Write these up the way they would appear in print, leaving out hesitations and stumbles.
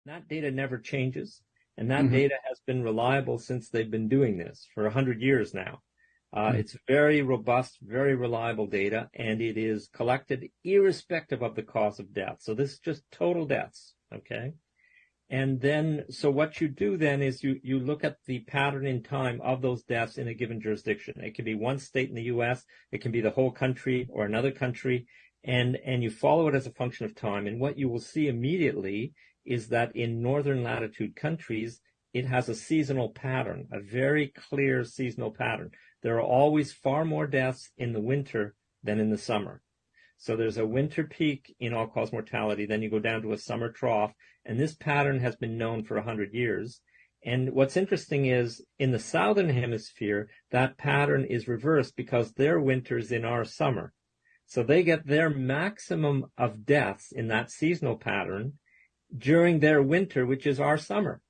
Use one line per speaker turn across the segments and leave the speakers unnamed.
That data never changes, and that data has been reliable since they've been doing this for 100 years now. It's very robust, very reliable data, and it is collected irrespective of the cause of death. So this is just total deaths, okay? And then, so what you do then is you look at the pattern in time of those deaths in a given jurisdiction. It can be one state in the U.S., it can be the whole country or another country, and you follow it as a function of time. And what you will see immediately is that in northern latitude countries, it has a seasonal pattern, a very clear seasonal pattern. There are always far more deaths in the winter than in the summer. So there's a winter peak in all-cause mortality, then you go down to a summer trough, and this pattern has been known for 100 years. And what's interesting is in the southern hemisphere, that pattern is reversed because their winter's in our summer. So they get their maximum of deaths in that seasonal pattern during their winter, which is our summer.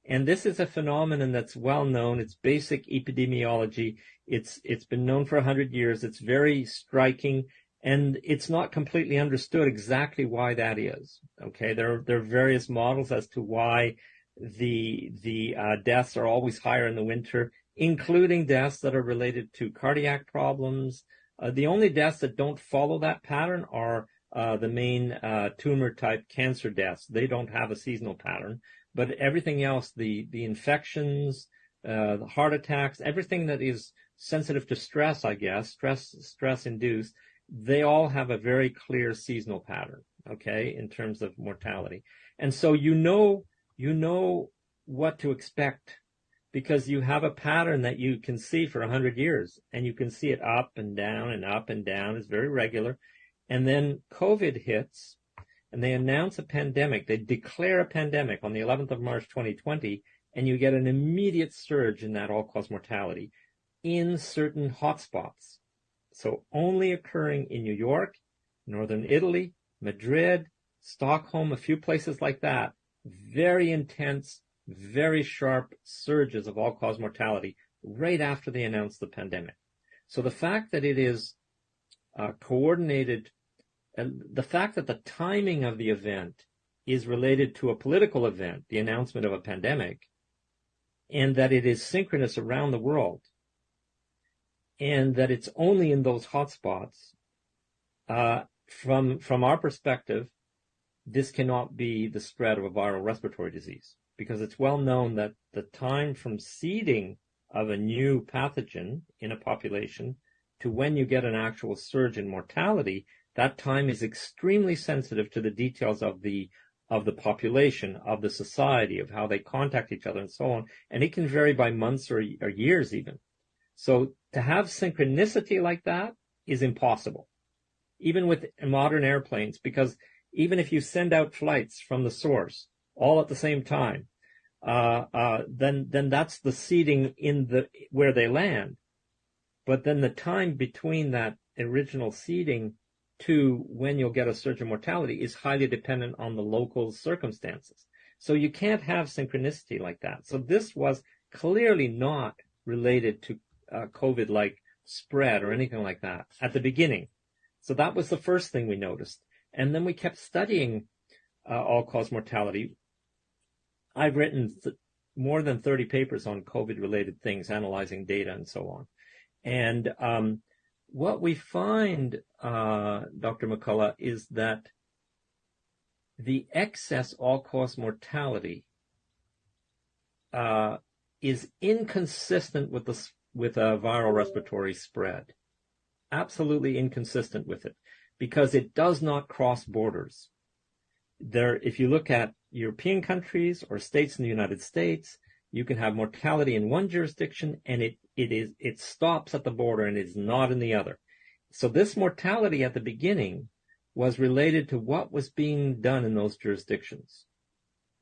And this is a phenomenon that's well known. It's basic epidemiology. It's been known for 100 years. It's very striking, and it's not completely understood exactly why that is. Okay, there are various models as to why the deaths are always higher in the winter, including deaths that are related to cardiac problems. The only deaths that don't follow that pattern are the main tumor-type cancer deaths. They don't have a seasonal pattern. But everything else, the infections, the heart attacks, everything that is sensitive to stress, I guess, stress induced, they all have a very clear seasonal pattern, okay, in terms of mortality. And so you know what to expect because you have a pattern that you can see for 100 years, and you can see it up and down and up and down. It's very regular. And then COVID hits, and they announce a pandemic. They declare a pandemic on the 11th of March, 2020, and you get an immediate surge in that all-cause mortality in certain hotspots. So only occurring in New York, northern Italy, Madrid, Stockholm, a few places like that. Very intense, very sharp surges of all-cause mortality right after they announce the pandemic. So the fact that it is coordinated, and the fact that the timing of the event is related to a political event, the announcement of a pandemic, and that it is synchronous around the world, and that it's only in those hotspots, from our perspective, this cannot be the spread of a viral respiratory disease, because it's well known that the time from seeding of a new pathogen in a population to when you get an actual surge in mortality, that time is extremely sensitive to the details of the population, of the society, of how they contact each other and so on. And it can vary by months or years even. So to have synchronicity like that is impossible, even with modern airplanes, because even if you send out flights from the source all at the same time, then that's the seeding in where they land. But then the time between that original seeding to when you'll get a surge in mortality is highly dependent on the local circumstances. So you can't have synchronicity like that. So this was clearly not related to COVID-like spread or anything like that at the beginning. So that was the first thing we noticed. And then we kept studying all-cause mortality. I've written more than 30 papers on COVID-related things, analyzing data and so on. And what we find, Dr. McCullough, is that the excess all-cause mortality is inconsistent with a viral respiratory spread. Absolutely inconsistent with it, because it does not cross borders. If you look at European countries or states in the United States, you can have mortality in one jurisdiction and it stops at the border and is not in the other. So this mortality at the beginning was related to what was being done in those jurisdictions.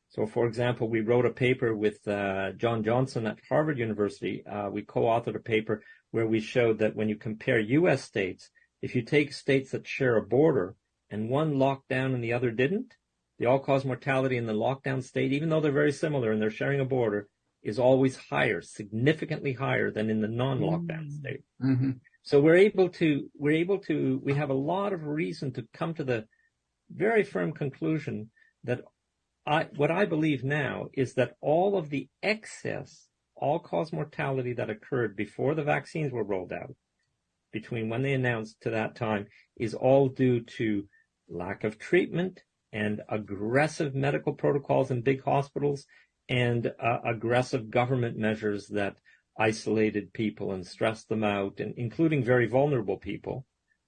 So, for example, we wrote a paper with John Johnson at Harvard University. We co-authored a paper where we showed that when you compare U.S. states, if you take states that share a border and one locked down and the other didn't, the all-cause mortality in the lockdown state, even though they're very similar and they're sharing a border, is always higher, significantly higher than in the non-lockdown state. Mm-hmm. So we have a lot of reason to come to the very firm conclusion that what I believe now is that all of the excess all-cause mortality that occurred before the vaccines were rolled out, between when they announced to that time, is all due to lack of treatment and aggressive medical protocols in big hospitals and aggressive government measures that isolated people and stressed them out, and including very vulnerable people,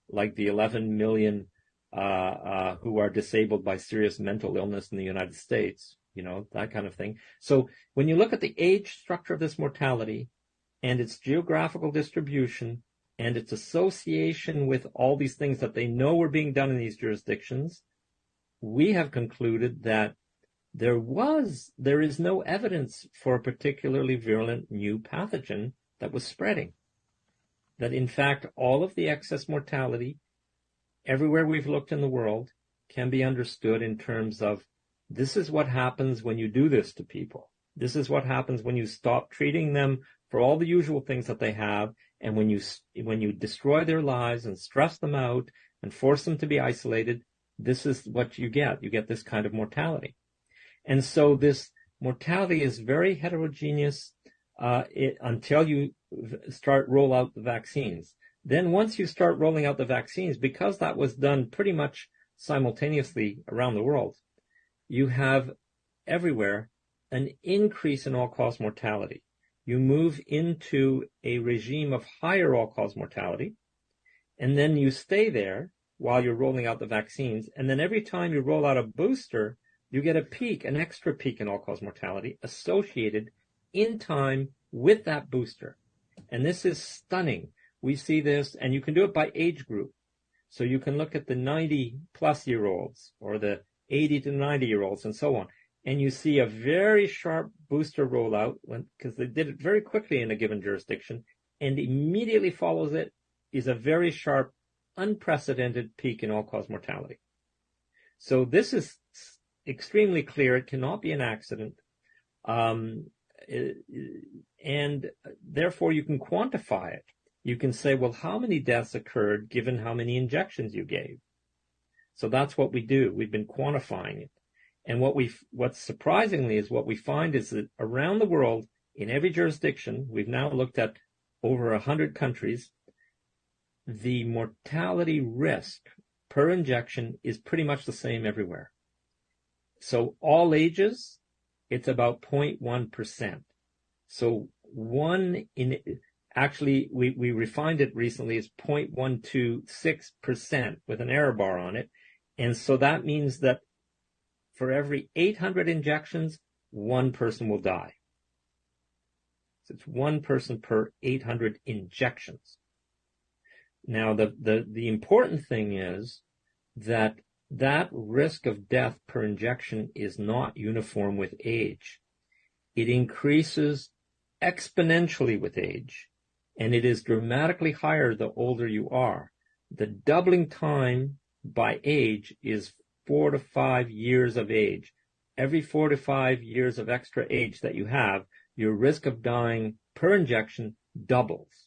like the 11 million who are disabled by serious mental illness in the United States, that kind of thing. So when you look at the age structure of this mortality and its geographical distribution and its association with all these things that they know were being done in these jurisdictions, we have concluded that there is no evidence for a particularly virulent new pathogen that was spreading. That in fact, all of the excess mortality everywhere we've looked in the world can be understood in terms of, this is what happens when you do this to people. This is what happens when you stop treating them for all the usual things that they have, and when you destroy their lives and stress them out and force them to be isolated. This is what you get. You get this kind of mortality. And so this mortality is very heterogeneous until you roll out the vaccines. Then once you start rolling out the vaccines, because that was done pretty much simultaneously around the world, you have everywhere an increase in all-cause mortality. You move into a regime of higher all-cause mortality, and then you stay there while you're rolling out the vaccines. And then every time you roll out a booster, you get a peak, an extra peak in all-cause mortality associated in time with that booster. And this is stunning. We see this, and you can do it by age group. So you can look at the 90-plus-year-olds or the 80 to 90-year-olds and so on. And you see a very sharp booster rollout because they did it very quickly in a given jurisdiction, and immediately follows it is a very sharp, unprecedented peak in all-cause mortality. So this is extremely clear. It cannot be an accident. And therefore you can quantify it. You can say, well, how many deaths occurred given how many injections you gave? So that's what we do. We've been quantifying it. And what's surprisingly is what we find is that around the world, in every jurisdiction, we've now looked at over 100 countries, the mortality risk per injection is pretty much the same everywhere. So all ages, it's about 0.1%. So actually, we refined it recently as 0.126% with an error bar on it. And so that means that for every 800 injections, one person will die. So it's one person per 800 injections. Now, the important thing is that risk of death per injection is not uniform with age. It increases exponentially with age, and it is dramatically higher the older you are. The doubling time by age is 4 to 5 years of age. Every 4 to 5 years of extra age that you have, your risk of dying per injection doubles.